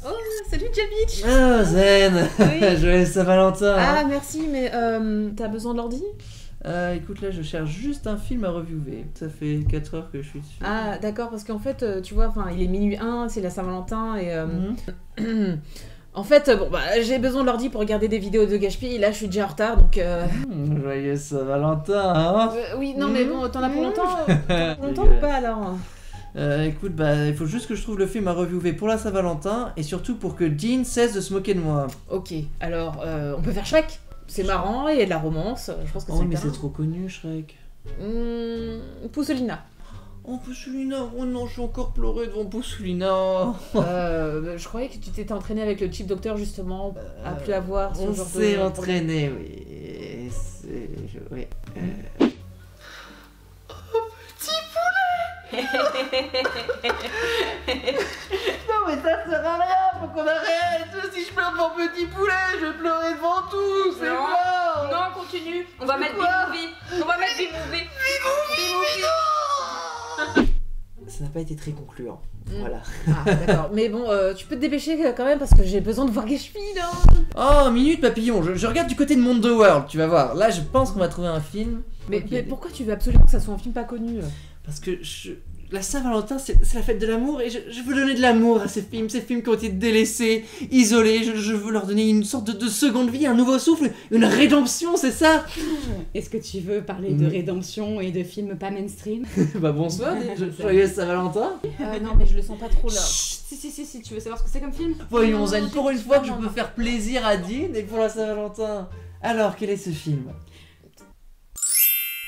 Oh, salut Jamich. Ah, Zen. Oui. Joyeux Saint-Valentin. Ah, merci, mais t'as besoin de l'ordi? Écoute, là, je cherche juste un film à reviewer. Ça fait 4 heures que je suis dessus. Ah, d'accord, parce qu'en fait, tu vois, il est minuit 1, c'est la Saint-Valentin, et... En fait, bon, bah, j'ai besoin de l'ordi pour regarder des vidéos de Gashpi, et là, je suis déjà en retard, donc... Joyeux Saint-Valentin, hein. oui, non, mais bon, t'en as pour longtemps ou pas, alors? Écoute, bah, il faut juste que je trouve le film à reviewer pour la Saint-Valentin, et surtout pour que Dean cesse de se moquer de moi. Ok, alors, on peut faire Shrek. C'est marrant, et il y a de la romance, je pense que c'est Oh, mais super. c'est trop connu, Shrek. Pousselina. Oh, Pousselina, oh non, je suis encore pleuré devant Pousselina. Je croyais que tu t'étais entraîné avec le Cheap Doctor, justement, à plus avoir ce On genre s'est de... entraîné, oui. Oui. Non mais ça sert à rien, faut qu'on arrête. Si je pleure devant Petit Poulet, je vais pleurer devant tout, c'est Non. mort. Non, continue. On va mettre quoi B-Movie. On va mettre B-Movie. Ça n'a pas été très concluant. Voilà. Ah, d'accord. Mais bon, tu peux te dépêcher quand même, parce que j'ai besoin de voir Gashpi, là. Oh, minute papillon, je regarde du côté de Monde the World, tu vas voir. Là, je pense qu'on va trouver un film. Mais Ok. pourquoi tu veux absolument que ça soit un film pas connu? Parce que la Saint-Valentin, c'est la fête de l'amour et je veux donner de l'amour à ces films qui ont été délaissés, isolés. Je veux leur donner une sorte de seconde vie, un nouveau souffle, une rédemption, c'est ça. Est-ce que tu veux parler de rédemption et de films pas mainstream? Bah bonsoir, joyeux Saint-Valentin. Non, mais je le sens pas trop, là. Si, tu veux savoir ce que c'est comme film? Voyons, Non, Zen, non, pour j'ai- une fois que je non, peux non. faire plaisir à Dean et pour la Saint-Valentin. Alors, quel est ce film?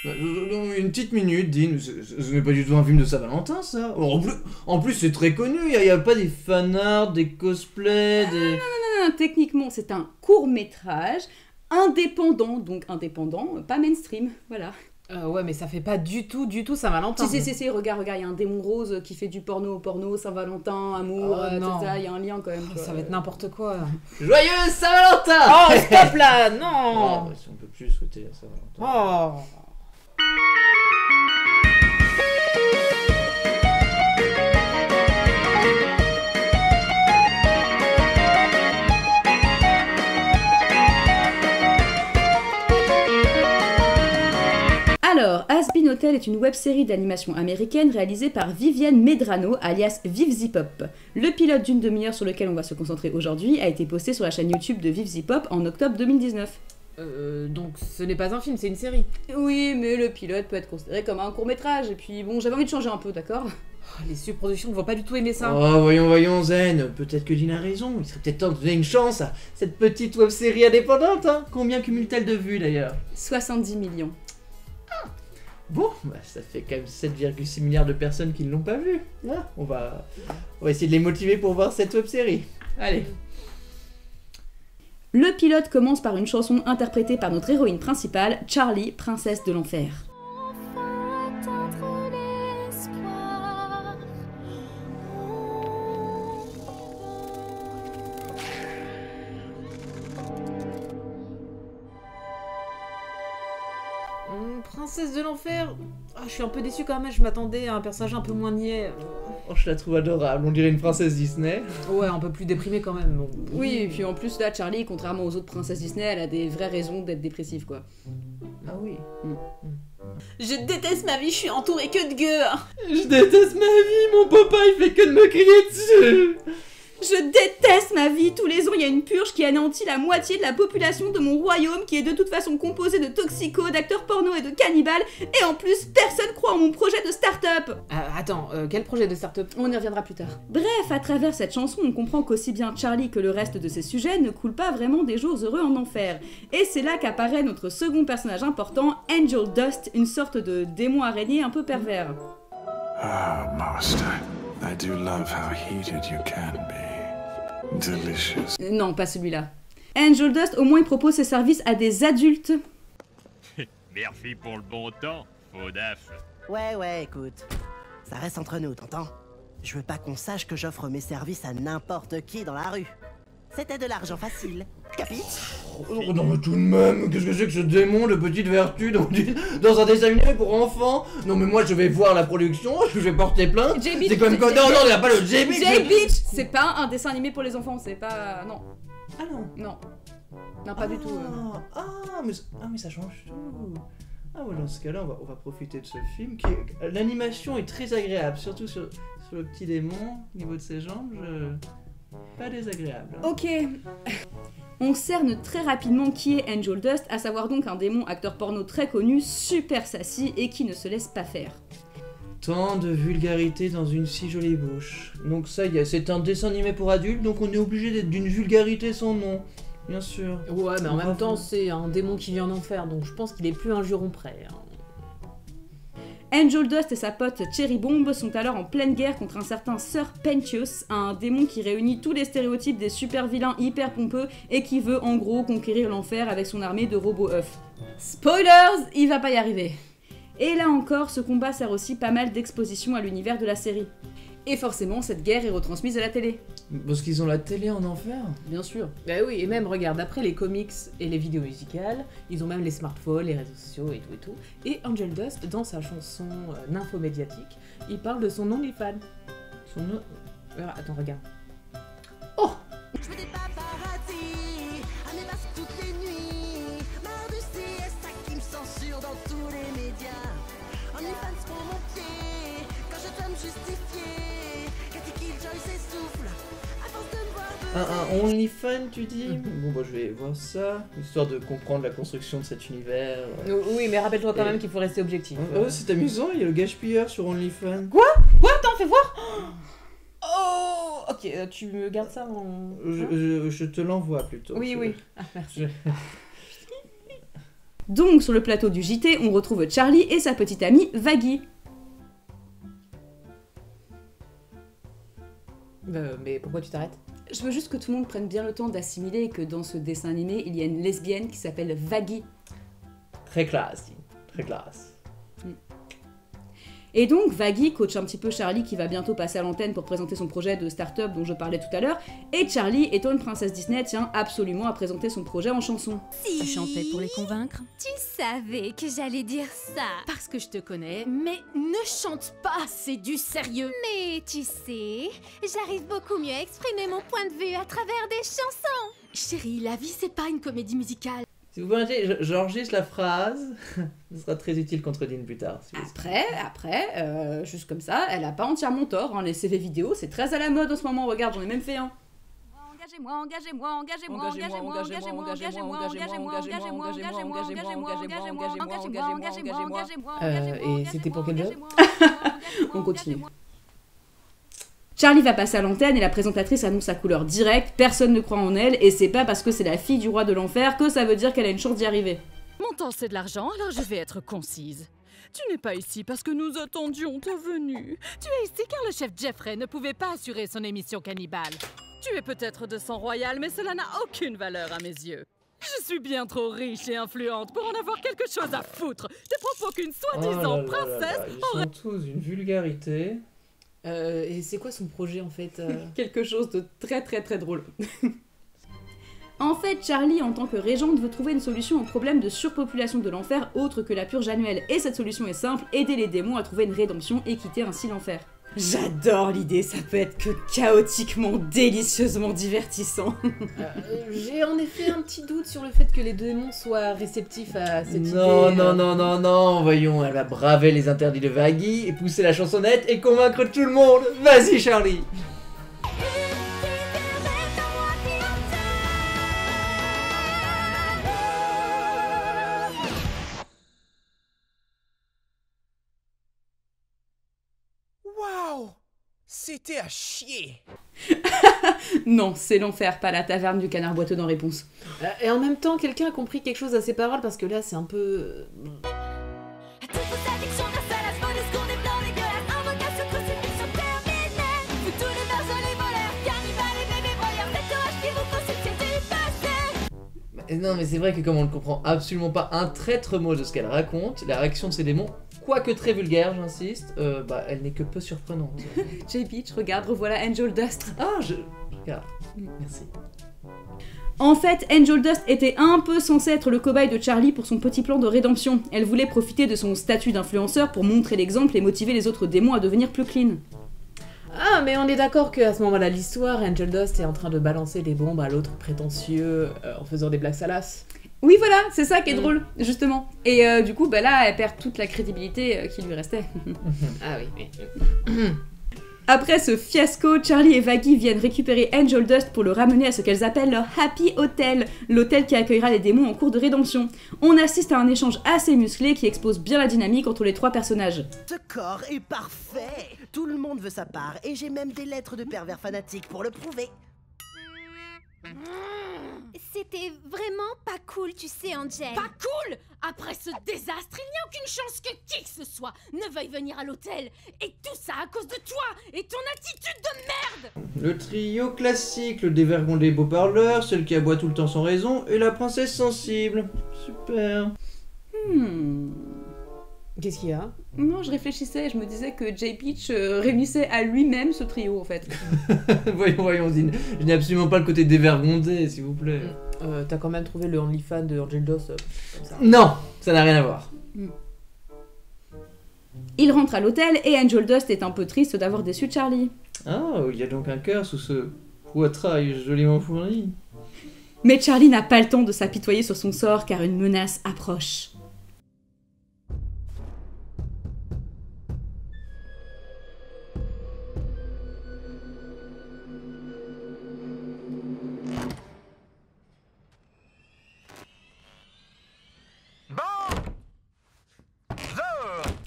Une petite minute, Dean, ce n'est pas du tout un film de Saint-Valentin, ça. En plus c'est très connu, il n'y a pas des fanarts, des cosplays, des... Non, techniquement, c'est un court-métrage indépendant, donc indépendant, pas mainstream, voilà. Ouais, mais ça fait pas du tout Saint-Valentin. Si, regarde, il y a un démon rose qui fait du porno, Saint-Valentin, amour, Oh, non. tout ça, il y a un lien quand même. Oh, quoi. ça va être n'importe quoi. Joyeux Saint-Valentin. Oh, stop là. Oh, Non. bah, si on peut plus souhaiter la Saint-Valentin. Oh. Alors, Has Been Hotel est une web-série d'animation américaine réalisée par Vivienne Medrano, alias Viv Zipop. Le pilote d'une demi-heure sur lequel on va se concentrer aujourd'hui a été posté sur la chaîne YouTube de Viv Zipop en octobre 2019. Donc ce n'est pas un film, c'est une série. Oui, mais le pilote peut être considéré comme un court-métrage, et puis bon, j'avais envie de changer un peu, d'accord? Oh, les subproductions ne vont pas du tout aimer ça. Oh, voyons, Zen, peut-être que Dean a raison, il serait peut-être temps de donner une chance à cette petite web-série indépendante, hein. Combien cumule-t-elle de vues, d'ailleurs? 70 millions. Bon, bah, ça fait quand même 7,6 milliards de personnes qui ne l'ont pas vue. Ah, on va essayer de les motiver pour voir cette web-série. Allez. Le pilote commence par une chanson interprétée par notre héroïne principale, Charlie, princesse de l'enfer. Princesse de l'enfer. Ah, je suis un peu déçue quand même, je m'attendais à un personnage un peu moins niais. Oh, je la trouve adorable, on dirait une princesse Disney. Ouais, un peu plus déprimé quand même. Bon. Oui, et puis en plus, là, Charlie, contrairement aux autres princesses Disney, elle a des vraies raisons d'être dépressive, quoi. Ah oui. Je déteste ma vie, je suis entourée que de gueux. Je déteste ma vie, mon papa il fait que de me crier dessus. Je déteste ma vie. Tous les ans, il y a une purge qui anéantit la moitié de la population de mon royaume, qui est de toute façon composé de toxicos, d'acteurs porno et de cannibales. Et en plus, personne croit en mon projet de start-up. Attends, quel projet de start-up? On y reviendra plus tard. Bref, à travers cette chanson, on comprend qu'aussi bien Charlie que le reste de ses sujets ne coulent pas vraiment des jours heureux en enfer. Et c'est là qu'apparaît notre second personnage important, Angel Dust, une sorte de démon araignée un peu pervers. Ah, Master, I do love how heated you can be. Delicious. Non, pas celui-là. Angel Dust, au moins, il propose ses services à des adultes. Merci pour le bon temps, Faudaf. Ouais, écoute. Ça reste entre nous, t'entends? Je veux pas qu'on sache que j'offre mes services à n'importe qui dans la rue. C'était de l'argent facile, Capi? Oh, non mais tout de même, qu'est-ce que c'est que ce démon de petite vertu dans un dessin animé pour enfants? Non mais moi je vais voir la production, je vais porter plainte. J-Beach, C'est quand même quoi? Non, non, il n'y a pas le J-Beach. J-Beach, c'est pas un dessin animé pour les enfants, c'est pas... Non. Ah non. Non. Non, pas du tout. Mais ça change tout. Ah ouais, dans ce cas-là, on va profiter de ce film. L'animation est très agréable, surtout sur le petit démon, au niveau de ses jambes, pas désagréable. Hein. Ok. On cerne très rapidement qui est Angel Dust, à savoir donc un démon acteur porno très connu, super sassy et qui ne se laisse pas faire. Tant de vulgarité dans une si jolie bouche. Donc ça y est, c'est un dessin animé pour adultes, donc on est obligé d'être d'une vulgarité sans nom. Bien sûr. Ouais, mais en même temps, c'est un démon qui vient en enfer, donc je pense qu'il est plus un juron près. Hein. Angel Dust et sa pote Cherry Bomb sont alors en pleine guerre contre un certain Sir Pentious, un démon qui réunit tous les stéréotypes des super vilains hyper pompeux et qui veut en gros conquérir l'enfer avec son armée de robots œufs. Spoilers, il va pas y arriver. Et là encore, ce combat sert aussi pas mal d'exposition à l'univers de la série. Et forcément, cette guerre est retransmise à la télé. Parce qu'ils ont la télé en enfer. Bien sûr. Bah oui, et même, regarde, après les comics et les vidéos musicales, ils ont même les smartphones, les réseaux sociaux et tout et tout. Et Angel Dust, dans sa chanson nymphomédiatique, il parle de son OnlyFans. Son nom... Attends, regarde. Oh! Je veux des paparazzi à mes basques toutes les nuits. Marre du CSA qui me censure dans tous les médias. OnlyFans pour mon pied, quand je dois me justifier. Cathy Killjoy s'essouffle à force de me voir Un OnlyFans, tu dis? Bon bah je vais voir ça, histoire de comprendre la construction de cet univers. Oui, mais rappelle-toi quand même qu'il faut rester objectif. Oh, c'est amusant, il y a le gage-pilleur sur OnlyFans. Quoi? Attends, fais voir. Oh, ok, tu me gardes ça en... Je te l'envoie plutôt. Oui, oui. Ah, merci. Donc, sur le plateau du JT, on retrouve Charlie et sa petite amie Vaggie. Mais pourquoi tu t'arrêtes? Je veux juste que tout le monde prenne bien le temps d'assimiler que dans ce dessin animé, il y a une lesbienne qui s'appelle Vaggie. Très classe, très classe. Et donc, Vaggie coach un petit peu Charlie qui va bientôt passer à l'antenne pour présenter son projet de start-up dont je parlais tout à l'heure, et Charlie, étant une princesse Disney, tient absolument à présenter son projet en chanson. Si tu chantais pour les convaincre? Tu savais que j'allais dire ça. Parce que je te connais, mais ne chante pas, c'est du sérieux. Mais tu sais, j'arrive beaucoup mieux à exprimer mon point de vue à travers des chansons. Chérie, la vie c'est pas une comédie musicale. Si vous permettez, j'enregistre la phrase. Ce sera très utile contre Dean plus tard. Si Après, juste comme ça, elle a pas entièrement tort, hein, les CV vidéo, c'est très à la mode en ce moment, regarde, j'en ai même fait un. Engagez-moi, engagez-moi, engagez-moi, engagez-moi, engagez-moi, engagez-moi, engagez-moi, engagez-moi, engagez-moi, engagez-moi, engagez-moi. Et c'était pour quel job? On continue. Charlie va passer à l'antenne et la présentatrice annonce sa couleur directe, personne ne croit en elle, et c'est pas parce que c'est la fille du roi de l'enfer que ça veut dire qu'elle a une chance d'y arriver. Mon temps c'est de l'argent, alors je vais être concise. Tu n'es pas ici parce que nous attendions ta venue. Tu es ici car le chef Jeffrey ne pouvait pas assurer son émission cannibale. Tu es peut-être de sang royal, mais cela n'a aucune valeur à mes yeux. Je suis bien trop riche et influente pour en avoir quelque chose à foutre des propos qu'une soi-disant princesse Ils sont tous une vulgarité. Et c'est quoi son projet en fait? Quelque chose de très très très drôle. En fait, Charlie, en tant que régente, veut trouver une solution au problème de surpopulation de l'enfer autre que la purge annuelle. Et cette solution est simple, aider les démons à trouver une rédemption et quitter ainsi l'enfer. J'adore l'idée, ça peut être que chaotiquement, délicieusement divertissant. J'ai en effet un petit doute sur le fait que les démons soient réceptifs à cette idée. Non, voyons, elle va braver les interdits de Vaggie et pousser la chansonnette et convaincre tout le monde. Vas-y, Charlie. Waouh! C'était à chier! Non, c'est l'enfer, pas la taverne du canard boiteux dans Réponse. Et en même temps, quelqu'un a compris quelque chose à ses paroles parce que là, c'est un peu... Non, mais c'est vrai que comme on ne comprend absolument pas un traître mot de ce qu'elle raconte, la réaction de ces démons, quoique très vulgaire, j'insiste, elle n'est que peu surprenante. J-Beach, regarde, revoilà Angel Dust. Ah, regarde. Merci. En fait, Angel Dust était un peu censée être le cobaye de Charlie pour son petit plan de rédemption. Elle voulait profiter de son statut d'influenceur pour montrer l'exemple et motiver les autres démons à devenir plus clean. Ah, mais on est d'accord qu'à ce moment-là de l'histoire, Angel Dust est en train de balancer des bombes à l'autre prétentieux en faisant des blagues salaces. Oui, voilà, c'est ça qui est drôle, justement. Et du coup, bah là, elle perd toute la crédibilité qui lui restait. Ah oui. Après ce fiasco, Charlie et Vaggie viennent récupérer Angel Dust pour le ramener à ce qu'elles appellent leur Happy Hotel, l'hôtel qui accueillera les démons en cours de rédemption. On assiste à un échange assez musclé qui expose bien la dynamique entre les trois personnages. Ce corps est parfait. Tout le monde veut sa part et j'ai même des lettres de pervers fanatiques pour le prouver. C'était vraiment pas cool, tu sais, Angel. Pas cool! Après ce désastre, il n'y a aucune chance que qui que ce soit ne veuille venir à l'hôtel. Et tout ça à cause de toi et ton attitude de merde! Le trio classique, le dévergondé beau parleur, celle qui aboie tout le temps sans raison, et la princesse sensible. Super. Qu'est-ce qu'il y a? Non, je réfléchissais, je me disais que Jay Peach réunissait à lui-même ce trio, en fait. voyons, je n'ai absolument pas le côté dévergondé, s'il vous plaît. T'as quand même trouvé le OnlyFans de Angel Dust comme ça. Non, ça n'a rien à voir. Il rentre à l'hôtel et Angel Dust est un peu triste d'avoir déçu Charlie. Ah, il y a donc un cœur sous ce poitrail joliment fourni. Mais Charlie n'a pas le temps de s'apitoyer sur son sort car une menace approche.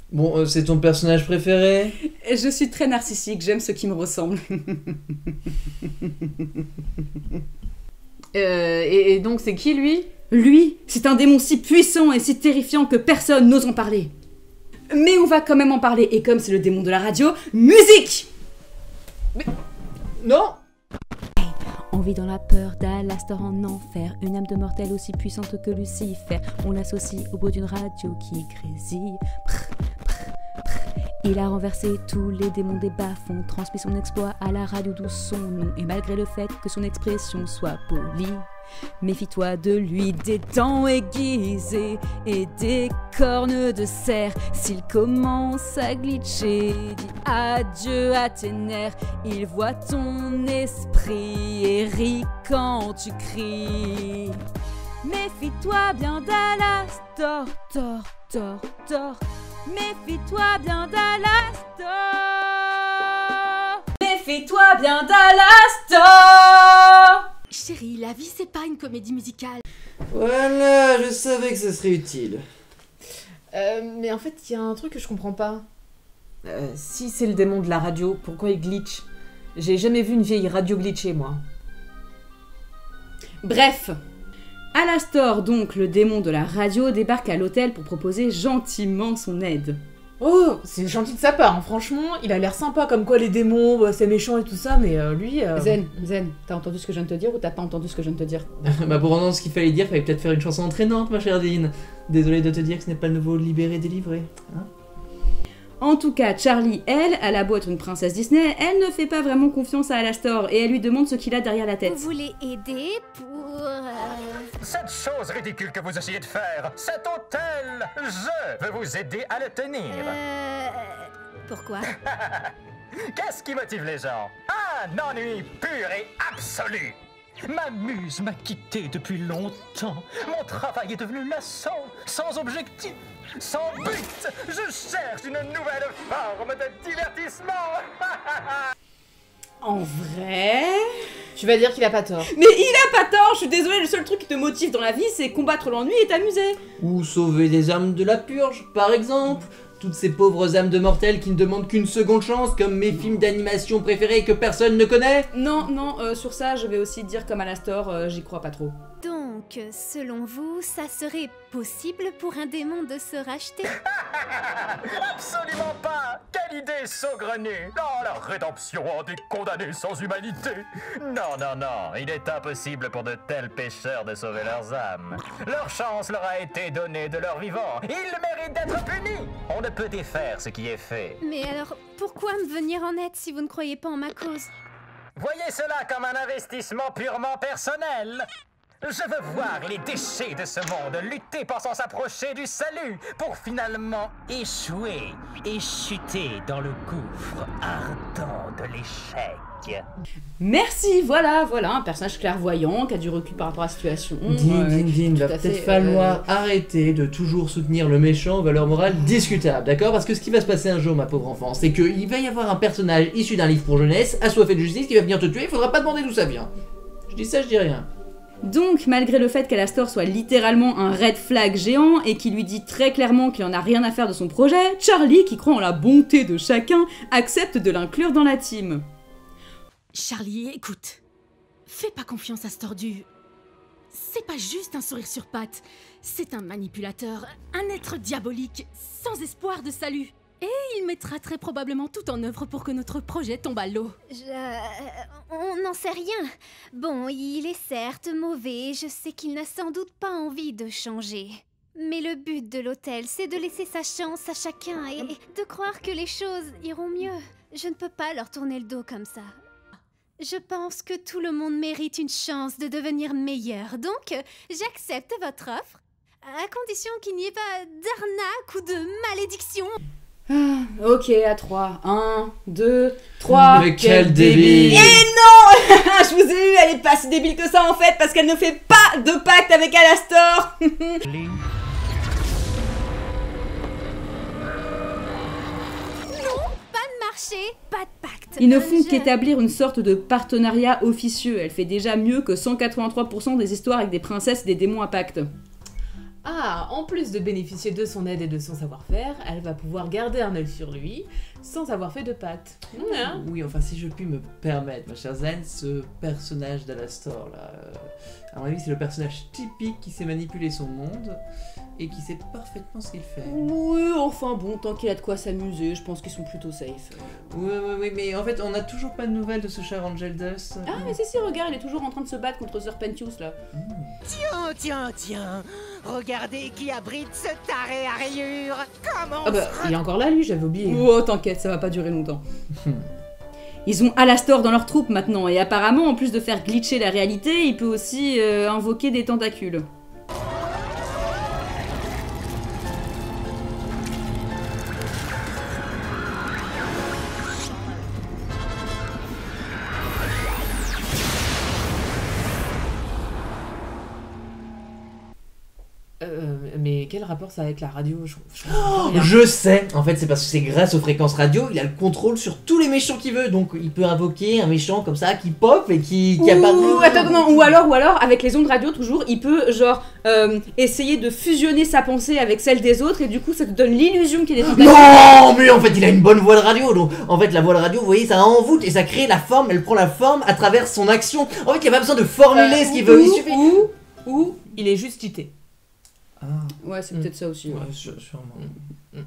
Bon, c'est ton personnage préféré? Je suis très narcissique, j'aime ceux qui me ressemblent. Et donc c'est qui lui? Lui, c'est un démon si puissant et si terrifiant que personne n'ose en parler. Mais on va quand même en parler, et comme c'est le démon de la radio, musique! Mais... Non! On vit dans la peur d'Alastor en enfer, une âme de mortel aussi puissante que Lucifer. On l'associe au bout d'une radio qui grésille. Il a renversé tous les démons des bas-fonds, transmis son exploit à la radio d'où son nom. Et malgré le fait que son expression soit polie, méfie-toi de lui, des dents aiguisées et des cornes de cerf. S'il commence à glitcher, dis adieu à tes nerfs. Il voit ton esprit et rit quand tu cries. Méfie-toi bien d'Alastor, tor. Méfie-toi bien d'Alastor. Méfie-toi bien d'Alastor. Chérie, la vie c'est pas une comédie musicale. Voilà, je savais que ce serait utile. Mais en fait, il y a un truc que je comprends pas. Si c'est le démon de la radio, pourquoi il glitch? J'ai jamais vu une vieille radio glitcher, moi. Bref, Alastor, donc le démon de la radio, débarque à l'hôtel pour proposer gentiment son aide. Oh, c'est gentil de sa part, hein. Franchement, il a l'air sympa, comme quoi les démons, bah, c'est méchant et tout ça, mais lui... Zen, t'as entendu ce que je viens de te dire ou t'as pas entendu ce que je viens de te dire? Bah pour entendre ce qu'il fallait dire, fallait peut-être faire une chanson entraînante, ma chère Dean. Désolé de te dire que ce n'est pas le nouveau libéré délivré. Hein? En tout cas, Charlie, elle, à la beau être une princesse Disney, elle ne fait pas vraiment confiance à Alastor et elle lui demande ce qu'il a derrière la tête. Vous voulez aider pour... Cette chose ridicule que vous essayez de faire, cet hôtel, je veux vous aider à le tenir. Pourquoi? Qu'est-ce qui motive les gens? Un ennui pur et absolu. Ma muse m'a quitté depuis longtemps. Mon travail est devenu lassant, sans objectif, sans but. Je cherche une nouvelle forme de divertissement. En vrai... Tu vas dire qu'il a pas tort. Mais il a pas tort, je suis désolée, le seul truc qui te motive dans la vie, c'est combattre l'ennui et t'amuser. Ou sauver des âmes de la purge, par exemple. Toutes ces pauvres âmes de mortels qui ne demandent qu'une seconde chance, comme mes films d'animation préférés que personne ne connaît. Non, sur ça, je vais aussi dire comme Alastor, j'y crois pas trop. Donc, selon vous, ça serait possible pour un démon de se racheter? Absolument pas. Quelle idée saugrenue. Oh, la rédemption en des condamnés sans humanité. Non, il est impossible pour de tels pécheurs de sauver leurs âmes. Leur chance leur a été donnée de leur vivant. Ils méritent d'être punis. On ne peut défaire ce qui est fait. Mais alors, pourquoi me venir en aide si vous ne croyez pas en ma cause? Voyez cela comme un investissement purement personnel. Je veux voir les déchets de ce monde lutter pensant s'approcher du salut pour finalement échouer et chuter dans le gouffre ardent de l'échec. Merci, voilà, un personnage clairvoyant qui a du recul par rapport à la situation. Din, va peut-être falloir arrêter de toujours soutenir le méchant aux valeurs morales discutables, d'accord? Parce que ce qui va se passer un jour, ma pauvre enfant, c'est qu'il va y avoir un personnage issu d'un livre pour jeunesse, assoiffé de justice, qui va venir te tuer, il faudra pas demander d'où ça vient. Je dis ça, je dis rien. Donc, malgré le fait qu'Alastor soit littéralement un red flag géant et qui lui dit très clairement qu'il en a rien à faire de son projet, Charlie, qui croit en la bonté de chacun, accepte de l'inclure dans la team. Charlie, écoute. Fais pas confiance à ce tordu. C'est pas juste un sourire sur pattes. C'est un manipulateur, un être diabolique, sans espoir de salut. Et il mettra très probablement tout en œuvre pour que notre projet tombe à l'eau. On n'en sait rien. Bon, il est certes mauvais, je sais qu'il n'a sans doute pas envie de changer. Mais le but de l'hôtel, c'est de laisser sa chance à chacun et de croire que les choses iront mieux. Je ne peux pas leur tourner le dos comme ça. Je pense que tout le monde mérite une chance de devenir meilleur, donc j'accepte votre offre, à condition qu'il n'y ait pas d'arnaque ou de malédiction. Ah, ok, à 3. 1, 2, 3. Mais quel débile! Et non! Je vous ai eu, elle est pas si débile que ça en fait, parce qu'elle ne fait pas de pacte avec Alastor! Pas de pacte. Ils ne font qu'établir une sorte de partenariat officieux. Elle fait déjà mieux que 183% des histoires avec des princesses et des démons à pacte. Ah, en plus de bénéficier de son aide et de son savoir-faire, elle va pouvoir garder un œil sur lui sans avoir fait de pacte. Oui, enfin, si je puis me permettre, ma chère Zen, ce personnage d'Alastor, là, à mon avis, c'est le personnage typique qui sait manipuler son monde et qui sait parfaitement ce qu'il fait. Oui, enfin bon, tant qu'il a de quoi s'amuser, je pense qu'ils sont plutôt safe. Oui, mais en fait, on n'a toujours pas de nouvelles de ce cher Angel Dust. Ah, mais si, regarde, il est toujours en train de se battre contre Serpentius, là. Tiens, regardez qui abrite ce taré à rayures. Comment Ah bah, il est encore là, lui, j'avais oublié. Oh, t'inquiète, ça va pas durer longtemps. Ils ont Alastor dans leur troupe maintenant, et apparemment, en plus de faire glitcher la réalité, il peut aussi invoquer des tentacules. Mais quel rapport ça a avec la radio? Je sais. En fait, c'est parce que c'est grâce aux fréquences radio, il a le contrôle sur tous les méchants qu'il veut. Donc, il peut invoquer un méchant comme ça qui pop et qui apparaît. Attends, non, ou alors, avec les ondes radio, toujours, il peut, genre, essayer de fusionner sa pensée avec celle des autres et du coup, ça te donne l'illusion qu'il est des tentacules. Non, mais en fait, il a une bonne voix de radio. Donc, en fait, la voix de radio, vous voyez, ça envoûte et ça crée la forme. Elle prend la forme à travers son action. En fait, il n'y a pas besoin de formuler ce qu'il veut. Il suffit. Ou il est juste cheaté. Ah. Ouais, c'est peut-être ça aussi. Ouais, sûrement.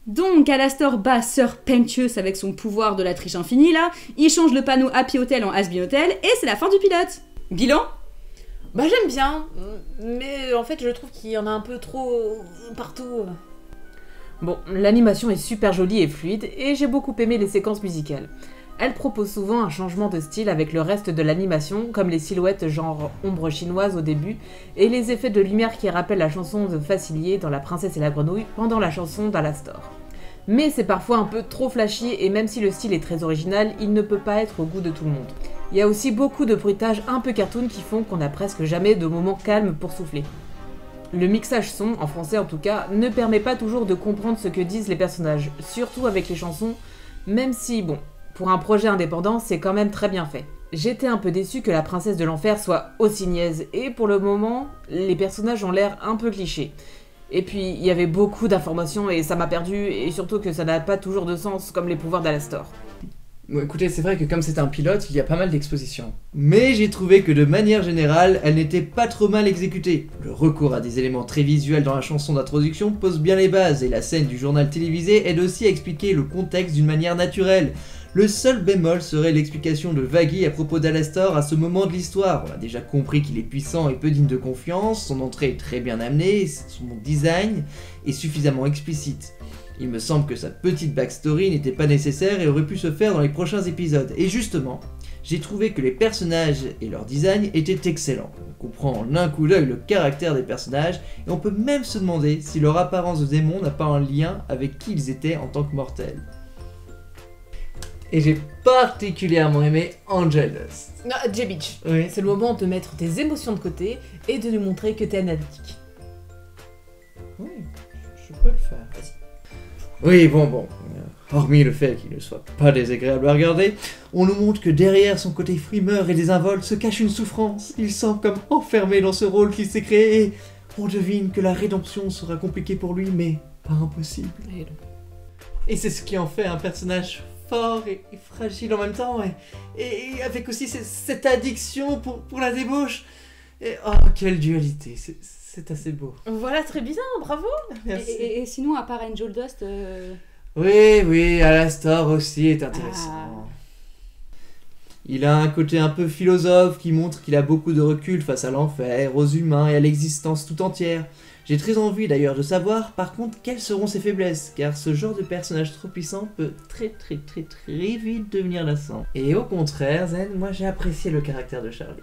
Donc, Alastor bat Serpentius avec son pouvoir de la triche infinie, là. Il change le panneau Happy Hotel en Has Been Hotel, et c'est la fin du pilote. Bilan? Bah, j'aime bien, mais en fait, je trouve qu'il y en a un peu trop partout. Bon, l'animation est super jolie et fluide, et j'ai beaucoup aimé les séquences musicales. Elle propose souvent un changement de style avec le reste de l'animation, comme les silhouettes genre ombre chinoise au début, et les effets de lumière qui rappellent la chanson de Facilier dans La Princesse et la Grenouille pendant la chanson d'Alastor. Mais c'est parfois un peu trop flashy, et même si le style est très original, il ne peut pas être au goût de tout le monde. Il y a aussi beaucoup de bruitages un peu cartoon qui font qu'on n'a presque jamais de moments calmes pour souffler. Le mixage son, en français en tout cas, ne permet pas toujours de comprendre ce que disent les personnages, surtout avec les chansons, même si, bon, pour un projet indépendant, c'est quand même très bien fait. J'étais un peu déçue que la princesse de l'enfer soit aussi niaise, et pour le moment, les personnages ont l'air un peu clichés. Et puis, il y avait beaucoup d'informations et ça m'a perdu, et surtout que ça n'a pas toujours de sens, comme les pouvoirs d'Alastor. Bon, écoutez, c'est vrai que comme c'est un pilote, il y a pas mal d'expositions. Mais j'ai trouvé que de manière générale, elle n'était pas trop mal exécutée. Le recours à des éléments très visuels dans la chanson d'introduction pose bien les bases, et la scène du journal télévisé aide aussi à expliquer le contexte d'une manière naturelle. Le seul bémol serait l'explication de Vaggie à propos d'Alastor à ce moment de l'histoire. On a déjà compris qu'il est puissant et peu digne de confiance, son entrée est très bien amenée, son design est suffisamment explicite. Il me semble que sa petite backstory n'était pas nécessaire et aurait pu se faire dans les prochains épisodes. Et justement, J'ai trouvé que les personnages et leur design étaient excellents. On comprend en un coup d'œil le caractère des personnages et on peut même se demander si leur apparence de démon n'a pas un lien avec qui ils étaient en tant que mortels. Et j'ai particulièrement aimé Angel Dust. Non, J-Beach, Oui. c'est le moment de mettre tes émotions de côté et de lui montrer que t'es analytique. Oui, je peux le faire. Oui, bon. Hormis le fait qu'il ne soit pas désagréable à regarder, on nous montre que derrière son côté frimeur et désinvolte se cache une souffrance. Il semble comme enfermé dans ce rôle qu'il s'est créé et on devine que la rédemption sera compliquée pour lui, mais pas impossible. Et c'est ce qui en fait un personnage fort et fragile en même temps, et avec aussi cette addiction pour la débauche. Et oh, quelle dualité, c'est assez beau. Voilà, très bien, bravo. Merci. Et sinon, à part Angel Dust... Oui, Alastor aussi est intéressant. Il a un côté un peu philosophe qui montre qu'il a beaucoup de recul face à l'enfer, aux humains et à l'existence tout entière. J'ai très envie d'ailleurs de savoir par contre quelles seront ses faiblesses, car ce genre de personnage trop puissant peut très vite devenir lassant. Et au contraire, Zen, moi j'ai apprécié le caractère de Charlie.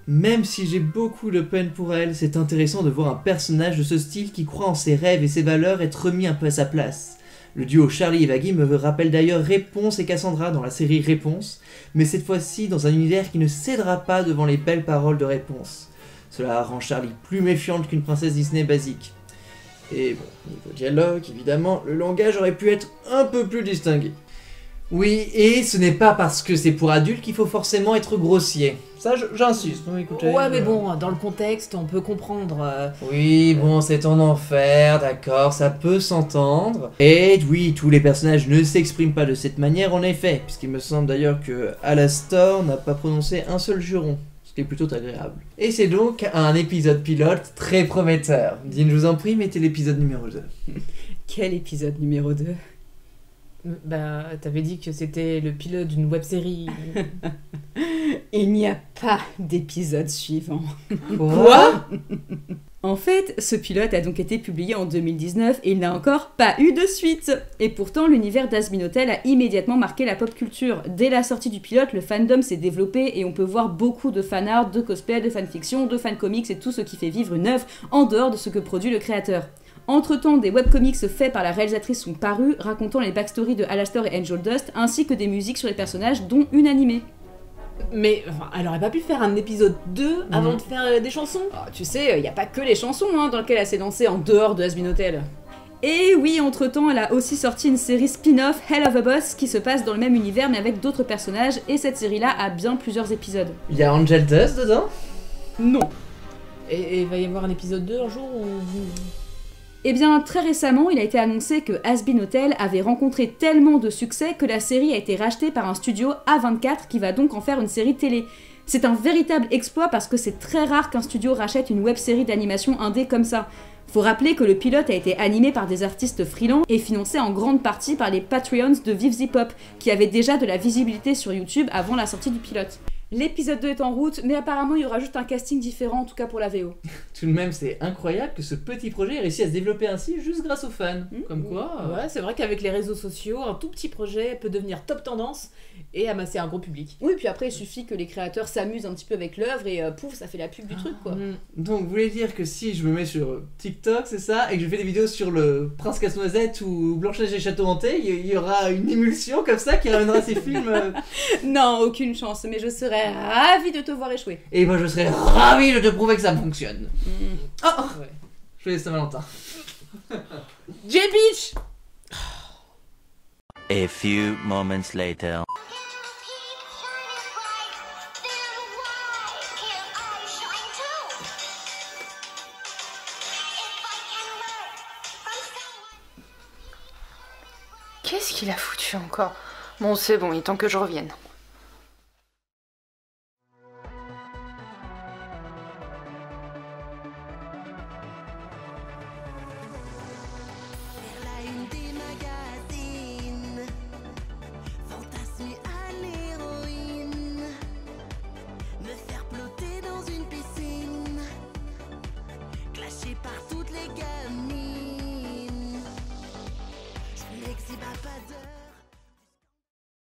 Même si j'ai beaucoup de peine pour elle, c'est intéressant de voir un personnage de ce style qui croit en ses rêves et ses valeurs être remis un peu à sa place. Le duo Charlie et Vaggie me rappelle d'ailleurs Réponse et Cassandra dans la série Réponse, mais cette fois-ci dans un univers qui ne cédera pas devant les belles paroles de Réponse. Cela rend Charlie plus méfiante qu'une princesse Disney basique. Et bon, niveau dialogue, évidemment, le langage aurait pu être un peu plus distingué. Oui, et ce n'est pas parce que c'est pour adultes qu'il faut forcément être grossier. Ça, j'insiste. Oui, écoutez, Ouais, mais bon, dans le contexte, on peut comprendre. Oui, bon, c'est en enfer, d'accord, ça peut s'entendre. Et oui, tous les personnages ne s'expriment pas de cette manière, en effet, puisqu'il me semble d'ailleurs que Alastor n'a pas prononcé un seul juron, ce qui est plutôt agréable. Et c'est donc un épisode pilote très prometteur. Dean, je vous en prie, mettez l'épisode numéro 2. Quel épisode numéro 2 ? Bah, t'avais dit que c'était le pilote d'une web-série. Il n'y a pas d'épisode suivant. Quoi ? En fait, ce pilote a donc été publié en 2019 et il n'a encore pas eu de suite. Et pourtant, l'univers d'Azbin Hotel a immédiatement marqué la pop culture. Dès la sortie du pilote, le fandom s'est développé et on peut voir beaucoup de fanart, de cosplay, de fanfiction, de fancomics et tout ce qui fait vivre une œuvre en dehors de ce que produit le créateur. Entre-temps, des webcomics faits par la réalisatrice sont parus, racontant les backstories de Alastor et Angel Dust, ainsi que des musiques sur les personnages, dont une animée. Mais enfin, elle aurait pas pu faire un épisode 2 avant de faire des chansons? Tu sais, il n'y a pas que les chansons dans lesquelles elle s'est lancée en dehors de Hazbin Hotel. Et oui, entre-temps, elle a aussi sorti une série spin-off, Hell of a Boss, qui se passe dans le même univers mais avec d'autres personnages, et cette série-là a bien plusieurs épisodes. Il y a Angel Dust dedans? Non. Et il va y avoir un épisode 2 un jour ou... Eh bien, très récemment, il a été annoncé que Hazbin Hotel avait rencontré tellement de succès que la série a été rachetée par un studio A24 qui va donc en faire une série télé. C'est un véritable exploit parce que c'est très rare qu'un studio rachète une web-série d'animation indé comme ça. Faut rappeler que le pilote a été animé par des artistes freelance et financé en grande partie par les Patreons de Viv Zipop, qui avaient déjà de la visibilité sur YouTube avant la sortie du pilote. L'épisode 2 est en route, mais apparemment il y aura juste un casting différent, en tout cas pour la VO. Tout de même, c'est incroyable que ce petit projet ait réussi à se développer ainsi juste grâce aux fans. Comme quoi... Ouais, c'est vrai qu'avec les réseaux sociaux, un tout petit projet peut devenir top tendance et amasser un gros public. Oui, puis après il suffit que les créateurs s'amusent un petit peu avec l'œuvre et pouf, ça fait la pub du truc quoi. Donc vous voulez dire que si je me mets sur TikTok, c'est ça, et que je fais des vidéos sur le Prince Casse-Noisette ou Blanche-Neige et Château Hanté, il y aura une émulsion comme ça qui ramènera ces films Non, aucune chance, mais je serais ravie de te voir échouer. Et moi je serais ravi de te prouver que ça fonctionne. Oh, ouais. Joyeux Saint-Valentin. J-Beach! A few moments later. Qu'est-ce qu'il a foutu encore? Bon, c'est bon, il est temps que je revienne.